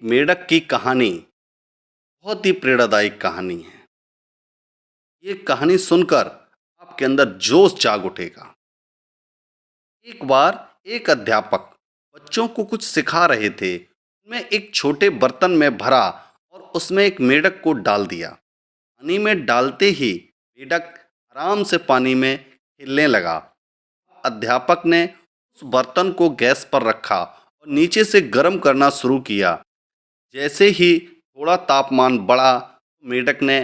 मेढक की कहानी बहुत ही प्रेरणादायक कहानी है। ये कहानी सुनकर आपके अंदर जोश जाग उठेगा। एक बार एक अध्यापक बच्चों को कुछ सिखा रहे थे। उनमें एक छोटे बर्तन में भरा और उसमें एक मेढक को डाल दिया। पानी में डालते ही मेढक आराम से पानी में खेलने लगा। अध्यापक ने उस बर्तन को गैस पर रखा और नीचे से गर्म करना शुरू किया। जैसे ही थोड़ा तापमान बढ़ा, मेढक ने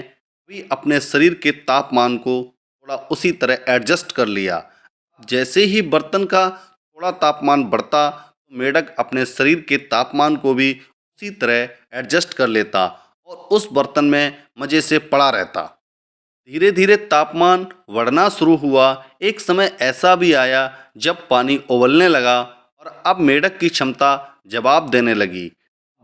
भी अपने शरीर के तापमान को थोड़ा उसी तरह एडजस्ट कर लिया। जैसे ही बर्तन का थोड़ा तापमान बढ़ता, तो मेढक अपने शरीर के तापमान को भी उसी तरह एडजस्ट कर लेता और उस बर्तन में मज़े से पड़ा रहता। धीरे धीरे तापमान बढ़ना शुरू हुआ। एक समय ऐसा भी आया जब पानी उबलने लगा और अब मेढक की क्षमता जवाब देने लगी।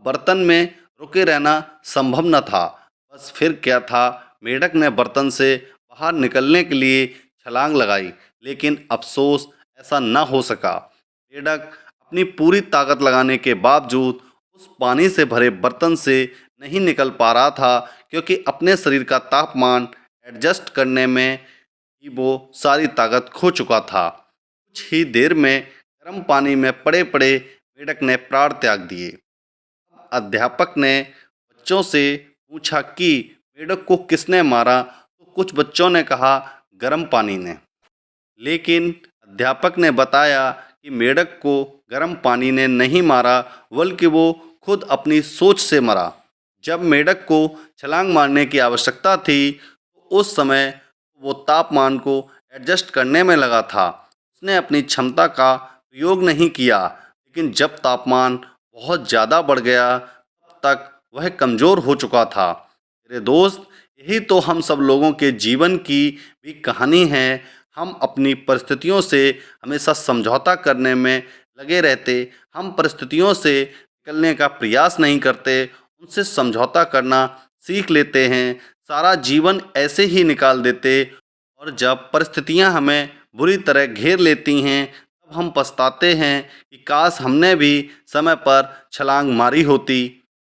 बर्तन में रुके रहना संभव न था। बस फिर क्या था, मेढक ने बर्तन से बाहर निकलने के लिए छलांग लगाई, लेकिन अफसोस ऐसा न हो सका। मेढक अपनी पूरी ताकत लगाने के बावजूद उस पानी से भरे बर्तन से नहीं निकल पा रहा था, क्योंकि अपने शरीर का तापमान एडजस्ट करने में ही वो सारी ताकत खो चुका था। कुछ ही देर में गर्म पानी में पड़े पड़े मेढक ने प्राण त्याग दिए। अध्यापक ने बच्चों से पूछा कि मेढक को किसने मारा, तो कुछ बच्चों ने कहा गर्म पानी ने। लेकिन अध्यापक ने बताया कि मेढक को गर्म पानी ने नहीं मारा, बल्कि वो खुद अपनी सोच से मरा। जब मेढक को छलांग मारने की आवश्यकता थी, तो उस समय वो तापमान को एडजस्ट करने में लगा था। उसने अपनी क्षमता का प्रयोग नहीं किया, लेकिन जब तापमान बहुत ज़्यादा बढ़ गया, तब तक वह कमज़ोर हो चुका था। मेरे दोस्त, यही तो हम सब लोगों के जीवन की भी कहानी है। हम अपनी परिस्थितियों से हमेशा समझौता करने में लगे रहते। हम परिस्थितियों से निकलने का प्रयास नहीं करते, उनसे समझौता करना सीख लेते हैं। सारा जीवन ऐसे ही निकाल देते और जब परिस्थितियां हमें बुरी तरह घेर लेती हैं, तब हम पछताते हैं कि काश हमने भी समय पर छलांग मारी होती।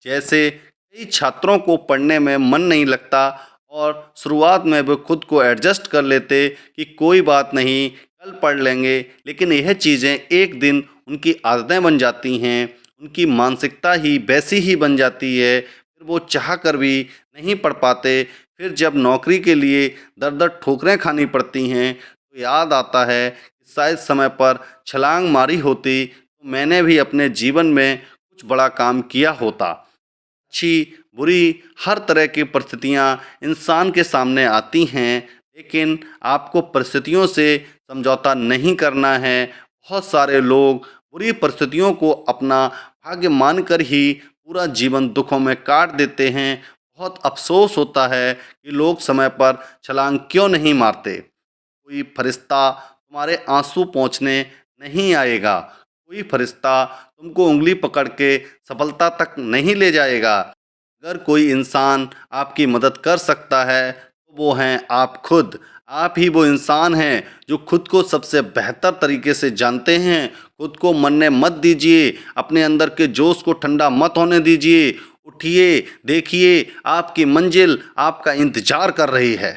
जैसे कई छात्रों को पढ़ने में मन नहीं लगता और शुरुआत में वे खुद को एडजस्ट कर लेते कि कोई बात नहीं, कल पढ़ लेंगे, लेकिन यह चीज़ें एक दिन उनकी आदतें बन जाती हैं। उनकी मानसिकता ही वैसी ही बन जाती है, फिर वो चाह कर भी नहीं पढ़ पाते। फिर जब नौकरी के लिए दर दर ठोकरें खानी पड़ती हैं, तो याद आता है कि शायद समय पर छलांग मारी होती तो मैंने भी अपने जीवन में कुछ बड़ा काम किया होता। अच्छी बुरी हर तरह की परिस्थितियाँ इंसान के सामने आती हैं, लेकिन आपको परिस्थितियों से समझौता नहीं करना है। बहुत सारे लोग बुरी परिस्थितियों को अपना भाग्य मानकर ही पूरा जीवन दुखों में काट देते हैं। बहुत अफसोस होता है कि लोग समय पर छलांग क्यों नहीं मारते। कोई फरिश्ता तुम्हारे आंसू पोंछने नहीं आएगा। कोई फरिश्ता तुमको उँगली पकड़ के सफलता तक नहीं ले जाएगा। अगर कोई इंसान आपकी मदद कर सकता है, तो वो हैं आप खुद। आप ही वो इंसान हैं जो खुद को सबसे बेहतर तरीके से जानते हैं। खुद को मरने मत दीजिए, अपने अंदर के जोश को ठंडा मत होने दीजिए। उठिए, देखिए, आपकी मंजिल आपका इंतजार कर रही है।